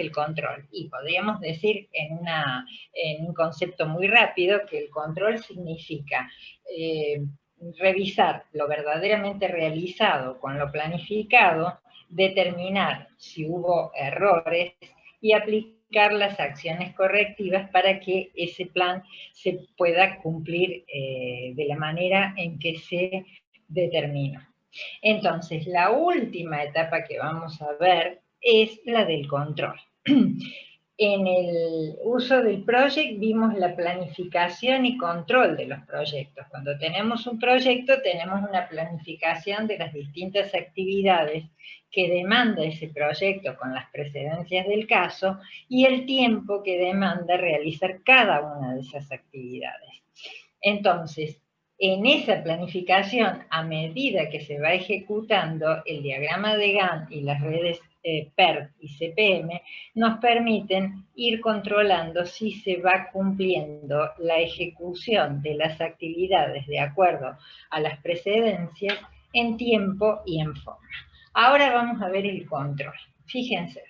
el control? Y podríamos decir en un concepto muy rápido que el control significa revisar lo verdaderamente realizado con lo planificado, determinar si hubo errores y aplicar las acciones correctivas para que ese plan se pueda cumplir de la manera en que se determinó. Entonces, la última etapa que vamos a ver es la del control. En el uso del project vimos la planificación y control de los proyectos. Cuando tenemos un proyecto tenemos una planificación de las distintas actividades que demanda ese proyecto con las precedencias del caso y el tiempo que demanda realizar cada una de esas actividades. Entonces, en esa planificación, a medida que se va ejecutando, el diagrama de Gantt y las redes PERT y CPM nos permiten ir controlando si se va cumpliendo la ejecución de las actividades de acuerdo a las precedencias en tiempo y en forma. Ahora vamos a ver el control. Fíjense,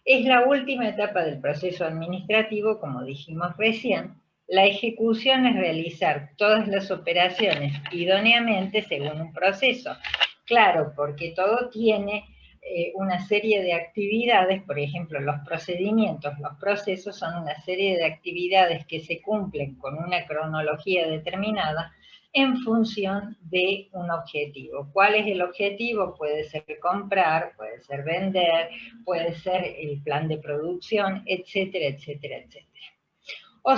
es la última etapa del proceso administrativo, como dijimos recién. La ejecución es realizar todas las operaciones idóneamente según un proceso. Claro, porque todo tiene una serie de actividades, por ejemplo, los procedimientos, los procesos son una serie de actividades que se cumplen con una cronología determinada en función de un objetivo. ¿Cuál es el objetivo? Puede ser comprar, puede ser vender, puede ser el plan de producción, etcétera, etcétera, etcétera. O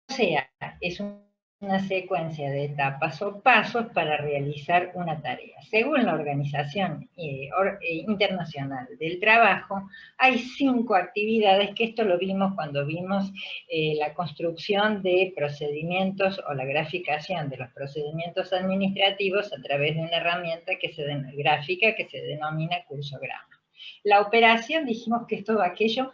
sea, es una secuencia de etapas o pasos para realizar una tarea. Según la Organización Internacional del Trabajo, hay 5 actividades, que esto lo vimos cuando vimos la construcción de procedimientos o la graficación de los procedimientos administrativos a través de una herramienta gráfica que se denomina cursograma. La operación, dijimos que es todo aquello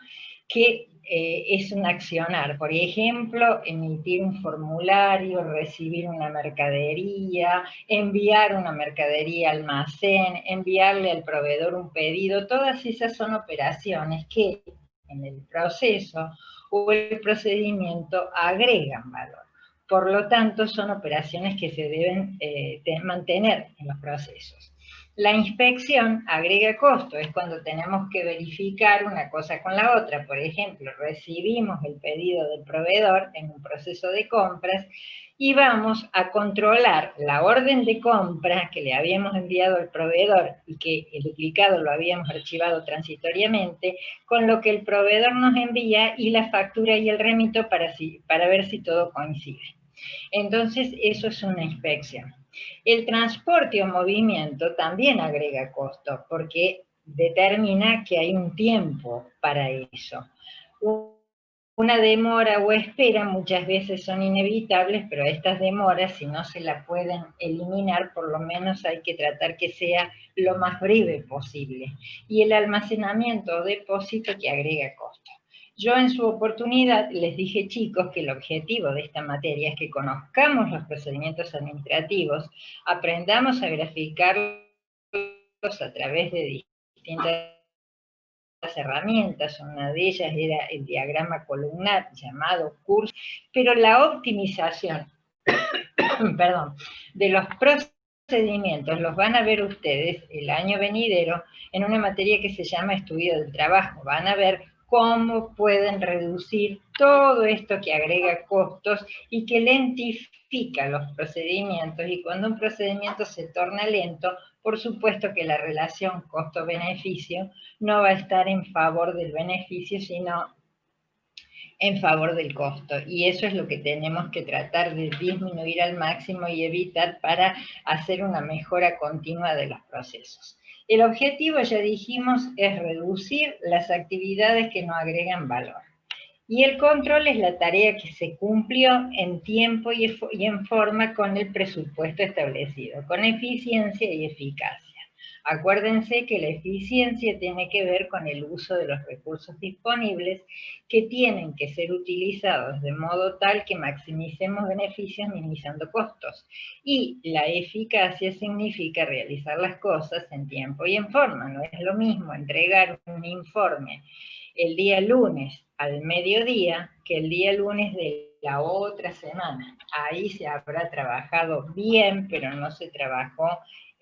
que es un accionar. Por ejemplo, emitir un formulario, recibir una mercadería, enviar una mercadería al almacén, enviarle al proveedor un pedido. Todas esas son operaciones que en el proceso o el procedimiento agregan valor. Por lo tanto, son operaciones que se deben mantener en los procesos. La inspección agrega costo, es cuando tenemos que verificar una cosa con la otra. Por ejemplo, recibimos el pedido del proveedor en un proceso de compras y vamos a controlar la orden de compra que le habíamos enviado al proveedor y que el duplicado lo habíamos archivado transitoriamente, con lo que el proveedor nos envía y la factura y el remito para ver si todo coincide. Entonces, eso es una inspección. El transporte o movimiento también agrega costo porque determina que hay un tiempo para eso. Una demora o espera muchas veces son inevitables, pero estas demoras, si no se la pueden eliminar, por lo menos hay que tratar que sea lo más breve posible. Y el almacenamiento o depósito que agrega costo. Yo en su oportunidad les dije, chicos, que el objetivo de esta materia es que conozcamos los procedimientos administrativos, aprendamos a graficarlos a través de distintas herramientas. Una de ellas era el diagrama columnar llamado CURS, pero la optimización perdón, de los procedimientos los van a ver ustedes el año venidero en una materia que se llama estudio del trabajo. Van a ver cómo pueden reducir todo esto que agrega costos y que lentifica los procedimientos. Y cuando un procedimiento se torna lento, por supuesto que la relación costo-beneficio no va a estar en favor del beneficio, sino en favor del costo. Y eso es lo que tenemos que tratar de disminuir al máximo y evitar para hacer una mejora continua de los procesos. El objetivo, ya dijimos, es reducir las actividades que no agregan valor. Y el control es la tarea que se cumplió en tiempo y en forma con el presupuesto establecido, con eficiencia y eficacia. Acuérdense que la eficiencia tiene que ver con el uso de los recursos disponibles que tienen que ser utilizados de modo tal que maximicemos beneficios minimizando costos. Y la eficacia significa realizar las cosas en tiempo y en forma. No es lo mismo entregar un informe el día lunes al mediodía que el día lunes de la otra semana. Ahí se habrá trabajado bien, pero no se trabajó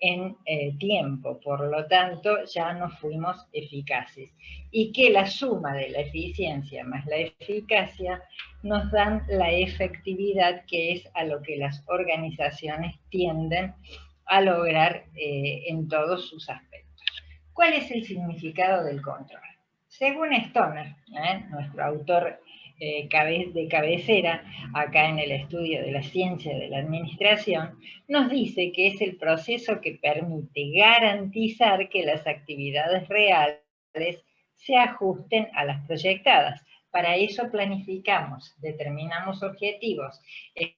en tiempo, por lo tanto ya no fuimos eficaces. Y que la suma de la eficiencia más la eficacia nos dan la efectividad, que es a lo que las organizaciones tienden a lograr en todos sus aspectos. ¿Cuál es el significado del control? Según Stoner, nuestro autor de cabecera, acá en el estudio de la ciencia de la administración, nos dice que es el proceso que permite garantizar que las actividades reales se ajusten a las proyectadas. Para eso planificamos, determinamos objetivos,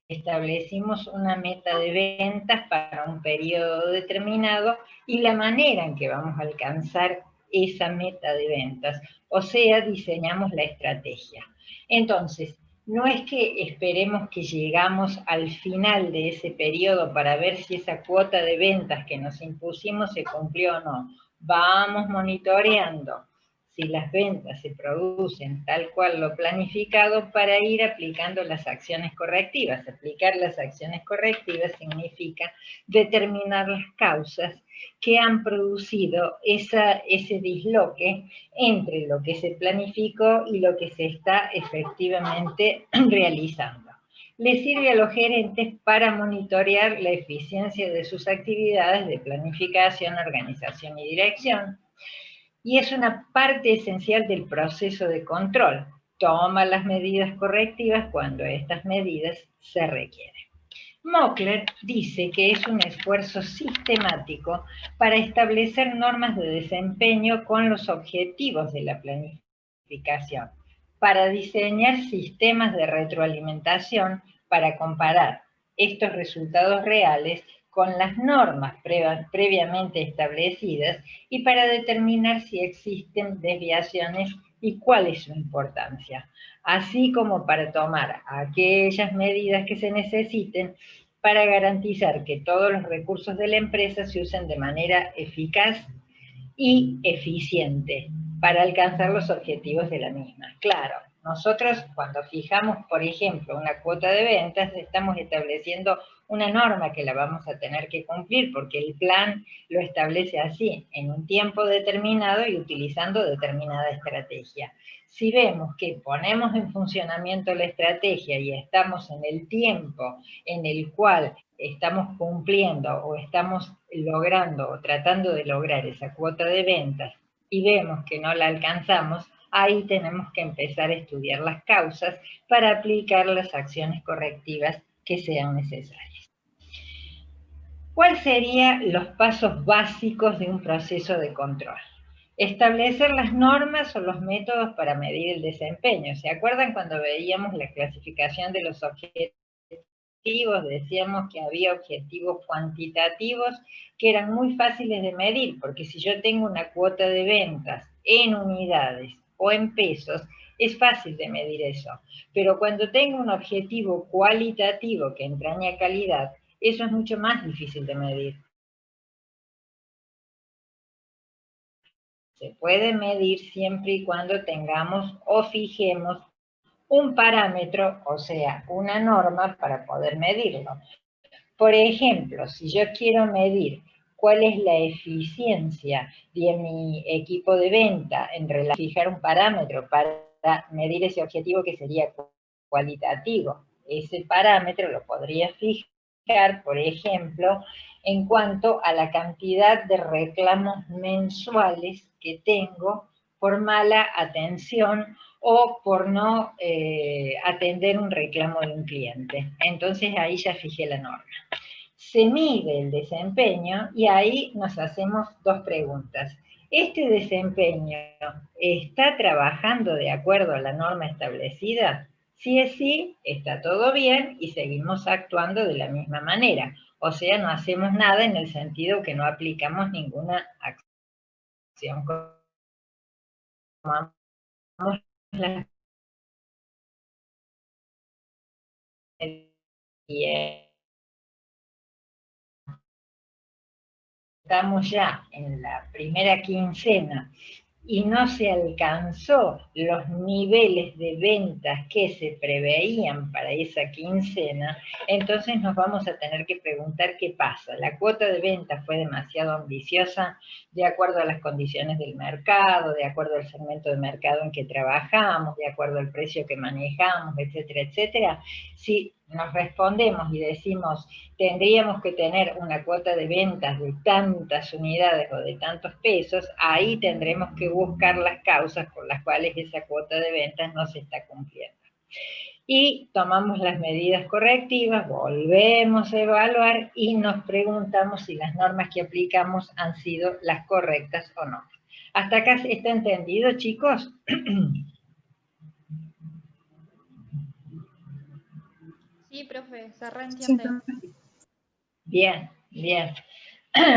establecimos una meta de ventas para un periodo determinado y la manera en que vamos a alcanzar esa meta de ventas, o sea, diseñamos la estrategia. Entonces, no es que esperemos que llegamos al final de ese periodo para ver si esa cuota de ventas que nos impusimos se cumplió o no. Vamos monitoreando si las ventas se producen tal cual lo planificado para ir aplicando las acciones correctivas. Aplicar las acciones correctivas significa determinar las causas que han producido ese disloque entre lo que se planificó y lo que se está efectivamente realizando. Le sirve a los gerentes para monitorear la eficiencia de sus actividades de planificación, organización y dirección, y es una parte esencial del proceso de control. Toma las medidas correctivas cuando estas medidas se requieren. Mockler dice que es un esfuerzo sistemático para establecer normas de desempeño con los objetivos de la planificación, para diseñar sistemas de retroalimentación, para comparar estos resultados reales con las normas previamente establecidas y para determinar si existen desviaciones y cuál es su importancia, así como para tomar aquellas medidas que se necesiten para garantizar que todos los recursos de la empresa se usen de manera eficaz y eficiente para alcanzar los objetivos de la misma. Claro, nosotros cuando fijamos, por ejemplo, una cuota de ventas, estamos estableciendo una norma que la vamos a tener que cumplir porque el plan lo establece así, en un tiempo determinado y utilizando determinada estrategia. Si vemos que ponemos en funcionamiento la estrategia y estamos en el tiempo en el cual estamos cumpliendo o estamos logrando o tratando de lograr esa cuota de ventas y vemos que no la alcanzamos, ahí tenemos que empezar a estudiar las causas para aplicar las acciones correctivas que sean necesarias. ¿Cuáles serían los pasos básicos de un proceso de control? Establecer las normas o los métodos para medir el desempeño. ¿Se acuerdan cuando veíamos la clasificación de los objetivos? Decíamos que había objetivos cuantitativos que eran muy fáciles de medir, porque si yo tengo una cuota de ventas en unidades o en pesos, es fácil de medir eso. Pero cuando tengo un objetivo cualitativo que entraña calidad, eso es mucho más difícil de medir. Se puede medir siempre y cuando tengamos o fijemos un parámetro, o sea, una norma para poder medirlo. Por ejemplo, si yo quiero medir cuál es la eficiencia de mi equipo de venta en relación a fijar un parámetro para medir ese objetivo que sería cualitativo, ese parámetro lo podría fijar, por ejemplo, en cuanto a la cantidad de reclamos mensuales que tengo por mala atención o por no atender un reclamo de un cliente. Entonces ahí ya fijé la norma. Se mide el desempeño y ahí nos hacemos dos preguntas. ¿Este desempeño está trabajando de acuerdo a la norma establecida? Si es sí, está todo bien y seguimos actuando de la misma manera. O sea, no hacemos nada en el sentido que no aplicamos ninguna acción. Tomamos las medidas. Estamos ya en la primera quincena y no se alcanzó los niveles de ventas que se preveían para esa quincena, entonces nos vamos a tener que preguntar qué pasa. ¿La cuota de ventas fue demasiado ambiciosa de acuerdo a las condiciones del mercado, de acuerdo al segmento de mercado en que trabajamos, de acuerdo al precio que manejamos, etcétera, etcétera? Si nos respondemos y decimos, tendríamos que tener una cuota de ventas de tantas unidades o de tantos pesos, ahí tendremos que buscar las causas por las cuales esa cuota de ventas no se está cumpliendo. Y tomamos las medidas correctivas, volvemos a evaluar y nos preguntamos si las normas que aplicamos han sido las correctas o no. ¿Hasta acá está entendido, chicos? Sí, profe, se reentiende. Bien, bien.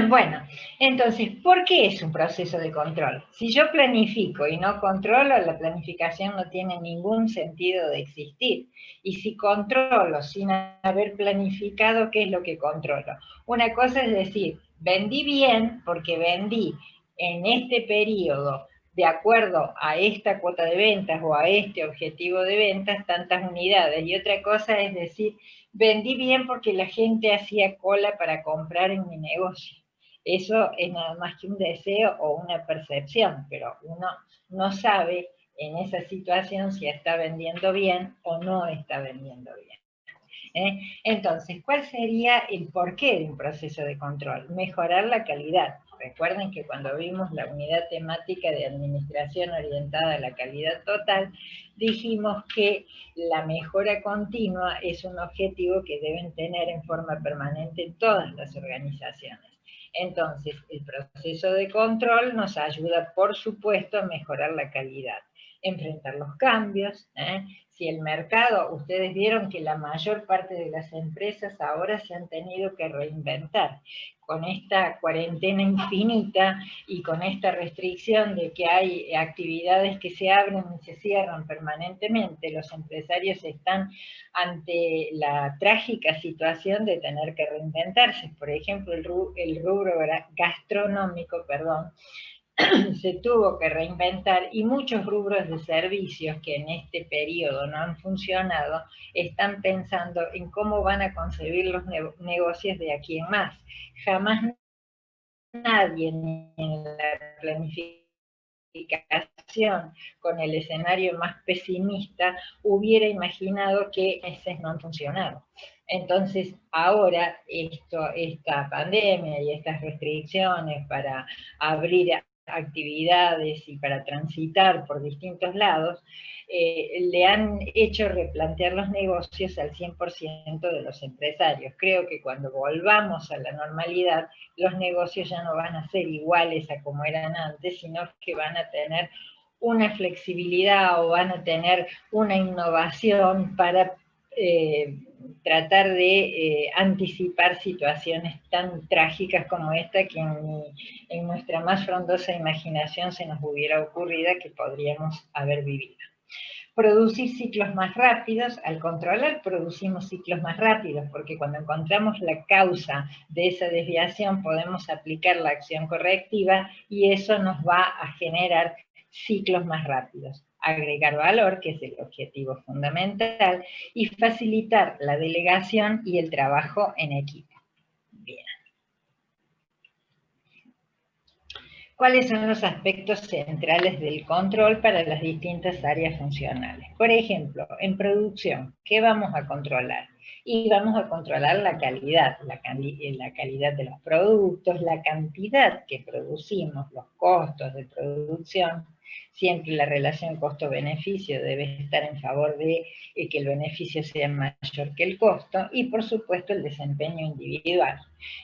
Bueno, entonces, ¿por qué es un proceso de control? Si yo planifico y no controlo, la planificación no tiene ningún sentido de existir. Y si controlo sin haber planificado, ¿qué es lo que controlo? Una cosa es decir, vendí bien porque vendí en este periodo, de acuerdo a esta cuota de ventas o a este objetivo de ventas, tantas unidades. Y otra cosa es decir, vendí bien porque la gente hacía cola para comprar en mi negocio. Eso es nada más que un deseo o una percepción, pero uno no sabe en esa situación si está vendiendo bien o no está vendiendo bien. Entonces, ¿cuál sería el porqué de un proceso de control? Mejorar la calidad. Recuerden que cuando vimos la unidad temática de administración orientada a la calidad total, dijimos que la mejora continua es un objetivo que deben tener en forma permanente todas las organizaciones. Entonces, el proceso de control nos ayuda, por supuesto, a mejorar la calidad, enfrentar los cambios. Si el mercado, ustedes vieron que la mayor parte de las empresas ahora se han tenido que reinventar. Con esta cuarentena infinita y con esta restricción de que hay actividades que se abren y se cierran permanentemente, los empresarios están ante la trágica situación de tener que reinventarse. Por ejemplo, el rubro gastronómico, se tuvo que reinventar y muchos rubros de servicios que en este periodo no han funcionado están pensando en cómo van a concebir los negocios de aquí en más. Jamás nadie en la planificación con el escenario más pesimista hubiera imaginado que meses no han funcionado. Entonces, ahora esta pandemia y estas restricciones para abrir actividades y para transitar por distintos lados, le han hecho replantear los negocios al 100% de los empresarios. Creo que cuando volvamos a la normalidad, los negocios ya no van a ser iguales a como eran antes, sino que van a tener una flexibilidad o van a tener una innovación para tratar de anticipar situaciones tan trágicas como esta que en nuestra más frondosa imaginación se nos hubiera ocurrido que podríamos haber vivido. Producir ciclos más rápidos, al controlar producimos ciclos más rápidos, porque cuando encontramos la causa de esa desviación podemos aplicar la acción correctiva y eso nos va a generar ciclos más rápidos. Agregar valor, que es el objetivo fundamental, y facilitar la delegación y el trabajo en equipo. Bien. ¿Cuáles son los aspectos centrales del control para las distintas áreas funcionales? Por ejemplo, en producción, ¿qué vamos a controlar? Y vamos a controlar la calidad de los productos, la cantidad que producimos, los costos de producción. Siempre la relación costo-beneficio debe estar en favor de que el beneficio sea mayor que el costo y, por supuesto, el desempeño individual.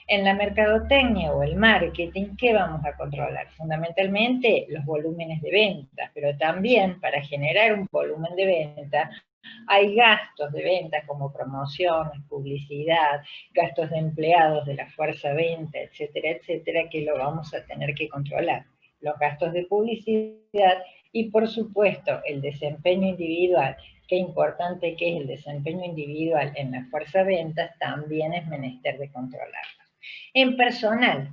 En la mercadotecnia o el marketing, ¿qué vamos a controlar? Fundamentalmente los volúmenes de ventas, pero también para generar un volumen de venta hay gastos de venta como promociones, publicidad, gastos de empleados de la fuerza venta, etcétera, etcétera, que lo vamos a tener que controlar. Los gastos de publicidad y, por supuesto, el desempeño individual. Qué importante que es el desempeño individual en la fuerza ventas, también es menester de controlarlo. En personal,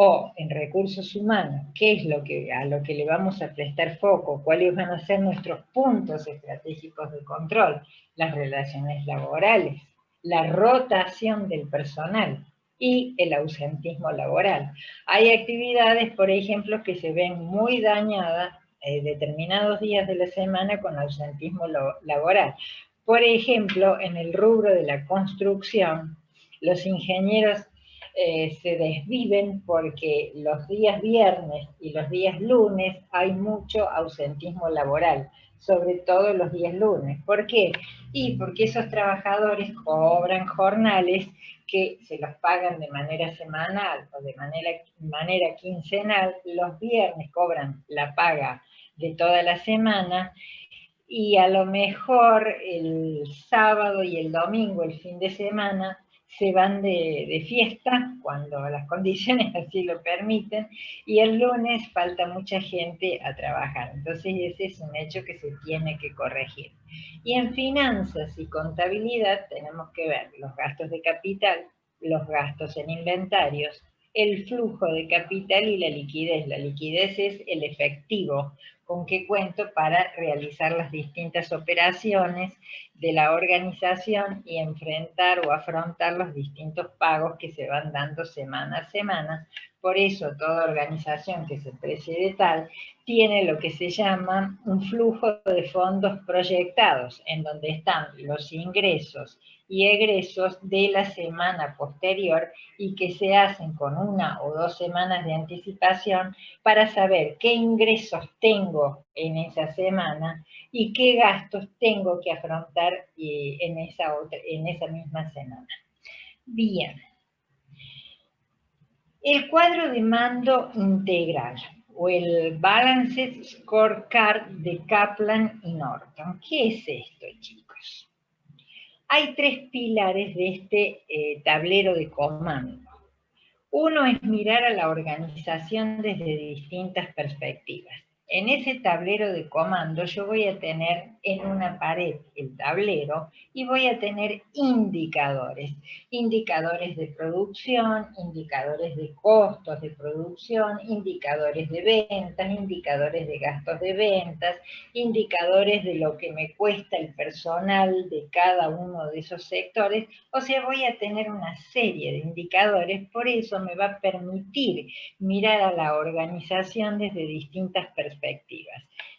o en recursos humanos, qué es a lo que le vamos a prestar foco, cuáles van a ser nuestros puntos estratégicos de control, las relaciones laborales, la rotación del personal y el ausentismo laboral. Hay actividades, por ejemplo, que se ven muy dañadas determinados días de la semana con ausentismo laboral. Por ejemplo, en el rubro de la construcción, los ingenieros se desviven porque los días viernes y los días lunes hay mucho ausentismo laboral, sobre todo los días lunes. ¿Por qué? Y porque esos trabajadores cobran jornales que se los pagan de manera semanal o de manera quincenal. Los viernes cobran la paga de toda la semana y a lo mejor el sábado y el domingo, el fin de semana, se van de fiesta cuando las condiciones así lo permiten y el lunes falta mucha gente a trabajar. Entonces ese es un hecho que se tiene que corregir. Y en finanzas y contabilidad tenemos que ver los gastos de capital, los gastos en inventarios, el flujo de capital y la liquidez. La liquidez es el efectivo con qué cuento para realizar las distintas operaciones de la organización y enfrentar o afrontar los distintos pagos que se van dando semana a semana. Por eso toda organización que se precie de tal tiene lo que se llama un flujo de fondos proyectados, en donde están los ingresos y egresos de la semana posterior y que se hacen con 1 o 2 semanas de anticipación para saber qué ingresos tengo en esa semana y qué gastos tengo que afrontar en esa misma semana. Bien. El cuadro de mando integral o el Balanced Scorecard de Kaplan y Norton. ¿Qué es esto, chicos? Hay 3 pilares de este tablero de comando. Uno es mirar a la organización desde distintas perspectivas. En ese tablero de comando yo voy a tener en una pared el tablero y voy a tener indicadores. Indicadores de producción, indicadores de costos de producción, indicadores de ventas, indicadores de gastos de ventas, indicadores de lo que me cuesta el personal de cada uno de esos sectores. O sea, voy a tener una serie de indicadores, por eso me va a permitir mirar a la organización desde distintas perspectivas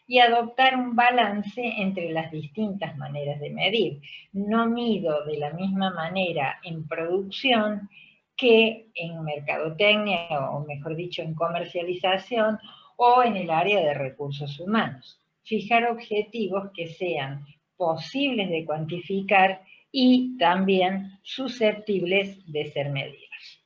y adoptar un balance entre las distintas maneras de medir. No mido de la misma manera en producción que en mercadotecnia, o mejor dicho, en comercialización, o en el área de recursos humanos. Fijar objetivos que sean posibles de cuantificar y también susceptibles de ser medidos.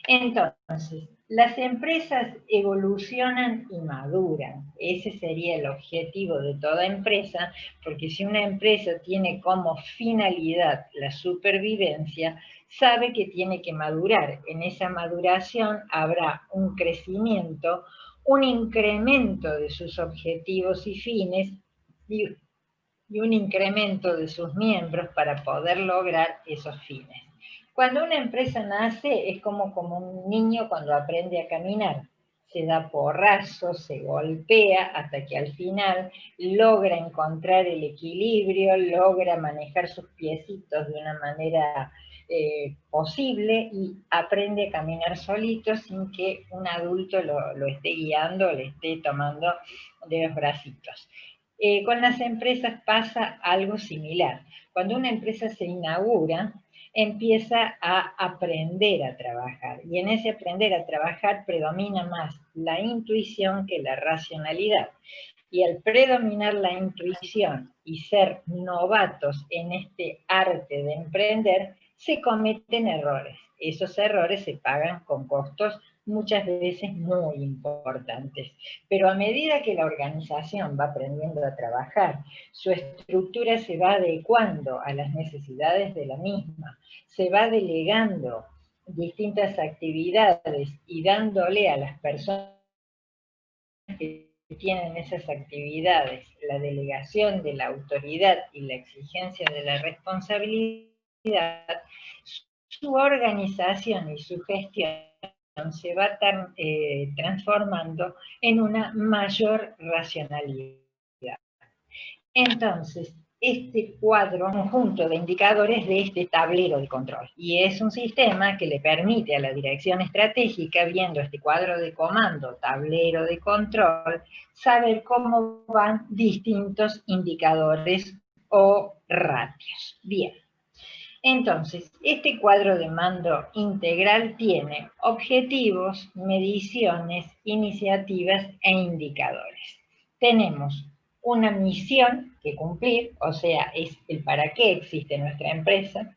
Entonces, las empresas evolucionan y maduran. Ese sería el objetivo de toda empresa, porque si una empresa tiene como finalidad la supervivencia, sabe que tiene que madurar. En esa maduración habrá un crecimiento, un incremento de sus objetivos y fines y un incremento de sus miembros para poder lograr esos fines. Cuando una empresa nace es como un niño cuando aprende a caminar. Se da porrazos, se golpea hasta que al final logra encontrar el equilibrio, logra manejar sus piecitos de una manera posible y aprende a caminar solito sin que un adulto lo esté guiando, le esté tomando de los bracitos. Con las empresas pasa algo similar. Cuando una empresa se inaugura, empieza a aprender a trabajar. Y en ese aprender a trabajar predomina más la intuición que la racionalidad. Y al predominar la intuición y ser novatos en este arte de emprender, se cometen errores. Esos errores se pagan con costos muchas veces muy importantes. Pero a medida que la organización va aprendiendo a trabajar, su estructura se va adecuando a las necesidades de la misma, se va delegando distintas actividades y dándole a las personas que tienen esas actividades la delegación de la autoridad y la exigencia de la responsabilidad, su organización y su gestión se va transformando en una mayor racionalidad. Entonces, este cuadro, conjunto de indicadores de este tablero de control. Y es un sistema que le permite a la dirección estratégica, viendo este cuadro de comando, tablero de control, saber cómo van distintos indicadores o ratios. Bien. Entonces, este cuadro de mando integral tiene objetivos, mediciones, iniciativas e indicadores. Tenemos una misión que cumplir, o sea, es el para qué existe nuestra empresa,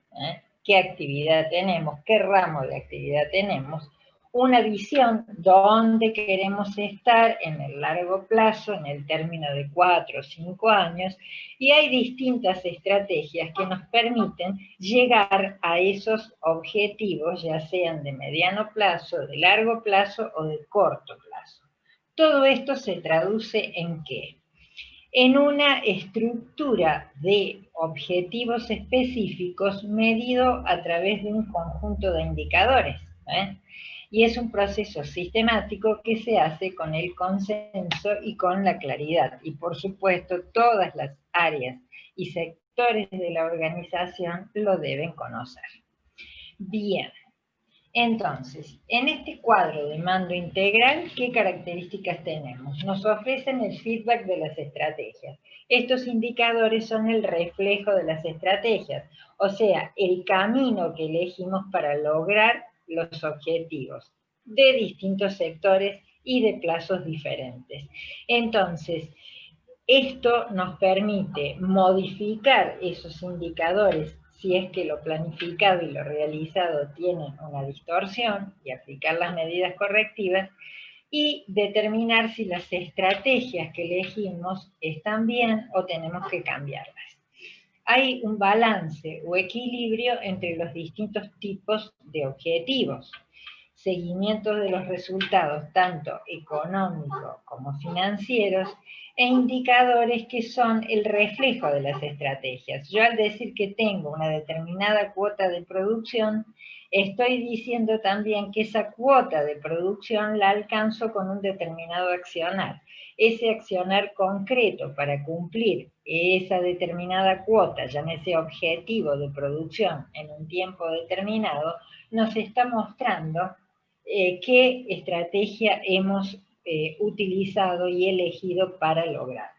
qué actividad tenemos, qué ramo de actividad tenemos, una visión, dónde queremos estar en el largo plazo, en el término de 4 o 5 años, y hay distintas estrategias que nos permiten llegar a esos objetivos, ya sean de mediano plazo, de largo plazo o de corto plazo. Todo esto se traduce en ¿qué? En una estructura de objetivos específicos medido a través de un conjunto de indicadores. Y es un proceso sistemático que se hace con el consenso y con la claridad. Y por supuesto, todas las áreas y sectores de la organización lo deben conocer. Bien. Entonces, en este cuadro de mando integral, ¿qué características tenemos? Nos ofrecen el feedback de las estrategias. Estos indicadores son el reflejo de las estrategias, o sea, el camino que elegimos para lograr los objetivos de distintos sectores y de plazos diferentes. Entonces, esto nos permite modificar esos indicadores si es que lo planificado y lo realizado tienen una distorsión y aplicar las medidas correctivas y determinar si las estrategias que elegimos están bien o tenemos que cambiarlas. Hay un balance o equilibrio entre los distintos tipos de objetivos. Seguimiento de los resultados, tanto económicos como financieros, e indicadores que son el reflejo de las estrategias. Yo al decir que tengo una determinada cuota de producción, estoy diciendo también que esa cuota de producción la alcanzo con un determinado accionar. Ese accionar concreto para cumplir esa determinada cuota, llámese objetivo de producción en un tiempo determinado, nos está mostrando qué estrategia hemos utilizado y elegido para lograrla.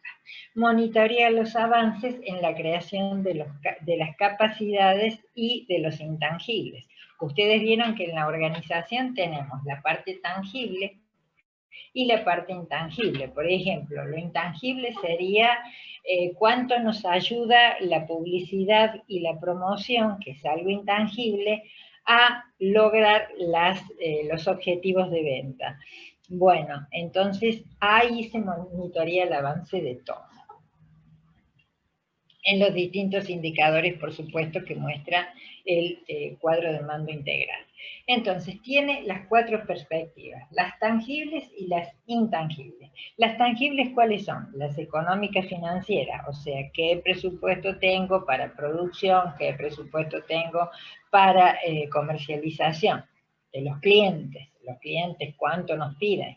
Monitorea los avances en la creación de las capacidades y de los intangibles. Ustedes vieron que en la organización tenemos la parte tangible y la parte intangible. Por ejemplo, lo intangible sería cuánto nos ayuda la publicidad y la promoción, que es algo intangible, a lograr los objetivos de venta. Bueno, entonces ahí se monitorea el avance de todo. En los distintos indicadores, por supuesto, que muestra el cuadro de mando integral. Entonces, tiene las 4 perspectivas, las tangibles y las intangibles. Las tangibles, ¿cuáles son? Las económicas financieras, o sea, qué presupuesto tengo para producción, qué presupuesto tengo para comercialización de los clientes cuánto nos piden.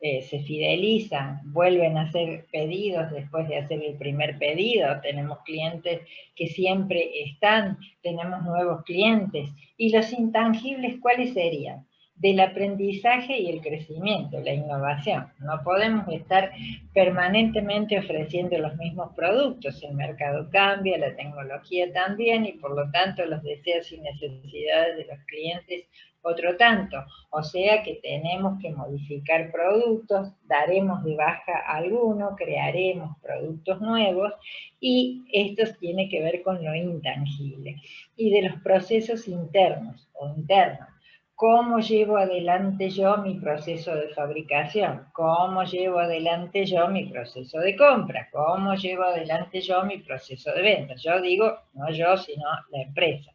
Se fidelizan, vuelven a hacer pedidos después de hacer el primer pedido, tenemos clientes que siempre están, tenemos nuevos clientes. ¿Y los intangibles cuáles serían? Del aprendizaje y el crecimiento, la innovación. No podemos estar permanentemente ofreciendo los mismos productos, el mercado cambia, la tecnología también, y por lo tanto los deseos y necesidades de los clientes otro tanto, o sea que tenemos que modificar productos, daremos de baja alguno, crearemos productos nuevos, y esto tiene que ver con lo intangible. Y de los procesos internos o internos, ¿cómo llevo adelante yo mi proceso de fabricación? ¿Cómo llevo adelante yo mi proceso de compra? ¿Cómo llevo adelante yo mi proceso de venta? Yo digo, no yo, sino la empresa.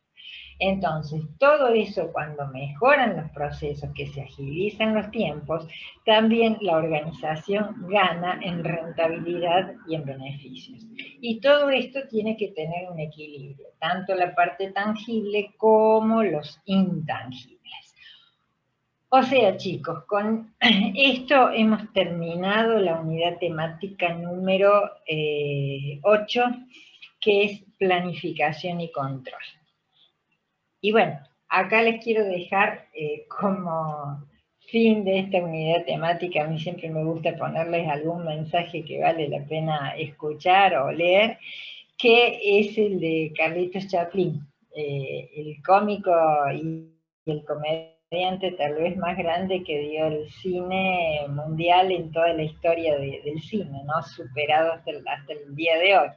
Entonces, todo eso cuando mejoran los procesos, que se agilizan los tiempos, también la organización gana en rentabilidad y en beneficios. Y todo esto tiene que tener un equilibrio, tanto la parte tangible como los intangibles. O sea, chicos, con esto hemos terminado la unidad temática número 8, que es planificación y control. Y bueno, acá les quiero dejar como fin de esta unidad temática, a mí siempre me gusta ponerles algún mensaje que vale la pena escuchar o leer, que es el de Carlitos Chaplin, el cómico y el comediante tal vez más grande que dio el cine mundial en toda la historia del cine, ¿no? Superado hasta el día de hoy.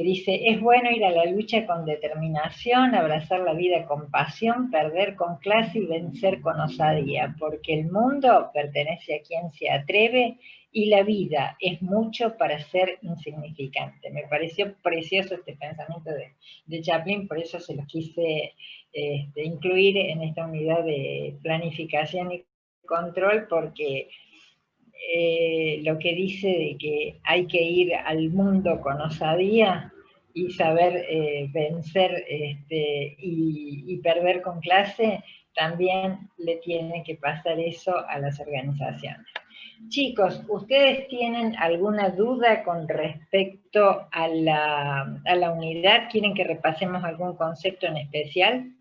Dice, es bueno ir a la lucha con determinación, abrazar la vida con pasión, perder con clase y vencer con osadía, porque el mundo pertenece a quien se atreve y la vida es mucho para ser insignificante. Me pareció precioso este pensamiento de Chaplin, por eso se los quise incluir en esta unidad de planificación y control, porque lo que dice de que hay que ir al mundo con osadía y saber vencer y perder con clase, también le tiene que pasar eso a las organizaciones. Chicos, ¿ustedes tienen alguna duda con respecto a la unidad? ¿Quieren que repasemos algún concepto en especial?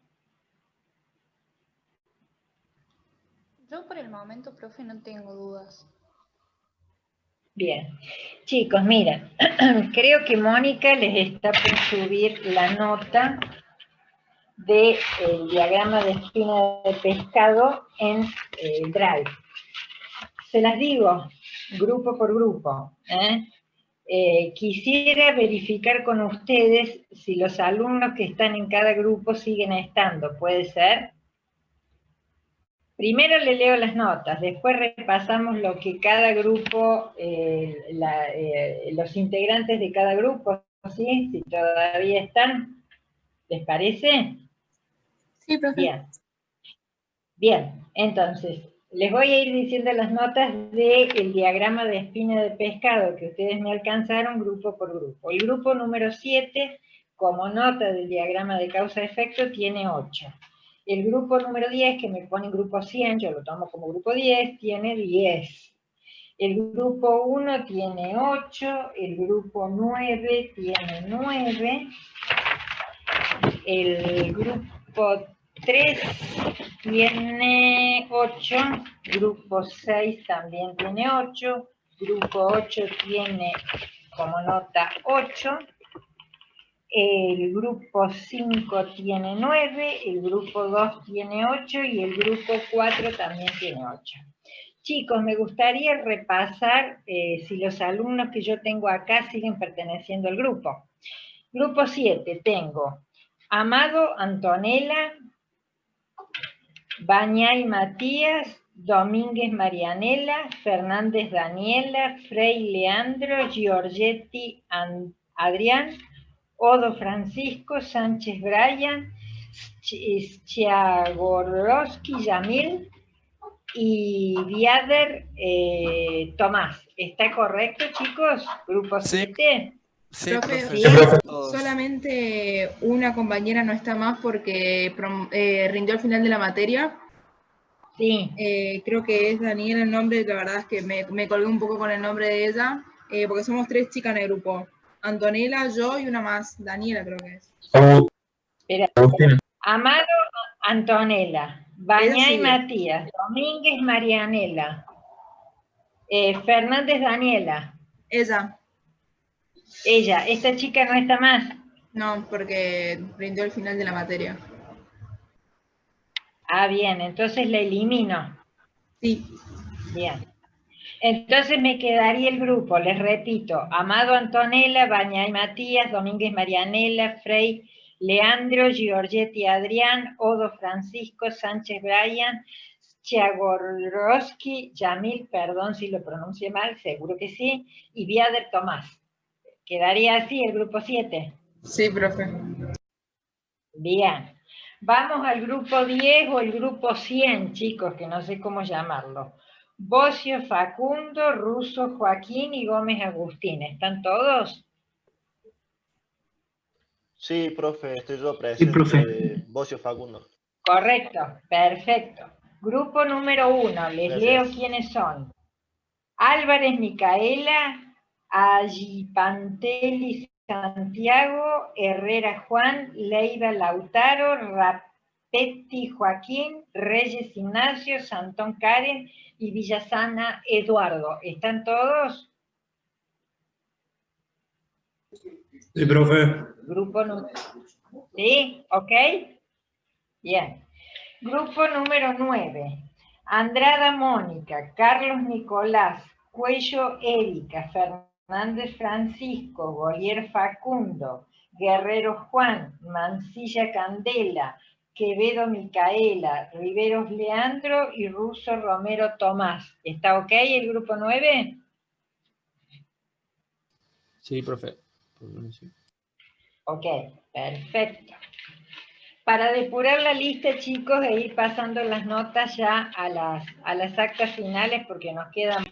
Yo por el momento, profe, no tengo dudas. Bien, chicos, miren, creo que Mónica les está por subir la nota del diagrama de espina de pescado en Drive. Se las digo, grupo por grupo. Quisiera verificar con ustedes si los alumnos que están en cada grupo siguen estando, ¿puede ser? Primero le leo las notas, después repasamos lo que cada grupo, los integrantes de cada grupo, ¿sí? Si todavía están, ¿les parece? Sí, profe. Bien. Bien, entonces, les voy a ir diciendo las notas del diagrama de espina de pescado que ustedes me alcanzaron grupo por grupo. El grupo número 7, como nota del diagrama de causa-efecto, tiene 8. El grupo número 10, que me pone grupo 100, yo lo tomo como grupo 10, tiene 10. El grupo 1 tiene 8, el grupo 9 tiene 9, el grupo 3 tiene 8, grupo 6 también tiene 8, grupo 8 tiene como nota 8, el grupo 5 tiene 9, el grupo 2 tiene 8 y el grupo 4 también tiene 8. Chicos, me gustaría repasar si los alumnos que yo tengo acá siguen perteneciendo al grupo. Grupo 7 tengo Amado, Antonella, Bañay Matías, Domínguez Marianela, Fernández Daniela, Frei Leandro, Giorgetti Adrián, Odo Francisco, Sánchez Brian, Chiagorowski Yamil y Viader Tomás. ¿Está correcto, chicos? Grupo 7. Sí, Profe, profe. Sí. solamente una compañera no está más porque rindió al final de la materia. Sí. Creo que es Daniela el nombre, la verdad es que me colgué un poco con el nombre de ella, porque somos 3 chicas en el grupo. Antonella, yo y una más, Daniela creo que es. Espera. Amado, Antonella, Bañay sí. Matías, Domínguez Marianela, Fernández Daniela. Ella, Esta chica no está más. no, porque rindió al final de la materia. Ah, bien, entonces la elimino. Sí, Bien. Entonces me quedaría el grupo, les repito, Amado Antonella, Bañay Matías, Domínguez Marianela, Frei Leandro, Giorgetti Adrián, Odo Francisco, Sánchez Brian, Chiagorowski, Yamil, perdón si lo pronuncié mal, seguro que sí, y Viader Tomás. ¿Quedaría así el grupo 7? sí, profe. Bien. Vamos al grupo 10 o el grupo 100, chicos, que no sé cómo llamarlo. Bocio Facundo, Russo Joaquín y Gómez Agustín. ¿Están todos? Sí, profe, estoy yo presente. Bocio Facundo. Correcto, perfecto. Grupo número 1, les Gracias. leo quiénes son. Álvarez Micaela, Agipantelli Santiago, Herrera Juan, Leiva Lautaro, Rapetti Joaquín, Reyes Ignacio, Santón Karen y Villasana Eduardo. ¿Están todos? Sí, profe. Grupo número... ¿Sí? ¿Ok? Bien. Grupo número 9. Andrada Mónica, Carlos Nicolás, Cuello Erika, Fernández Francisco, Golier Facundo, Guerrero Juan, Mancilla Candela, Quevedo Micaela, Riveros Leandro y Russo Romero Tomás. ¿Está ok el grupo 9? Sí, profe. Ok, perfecto. Para depurar la lista, chicos, e ir pasando las notas ya a las actas finales, porque nos quedan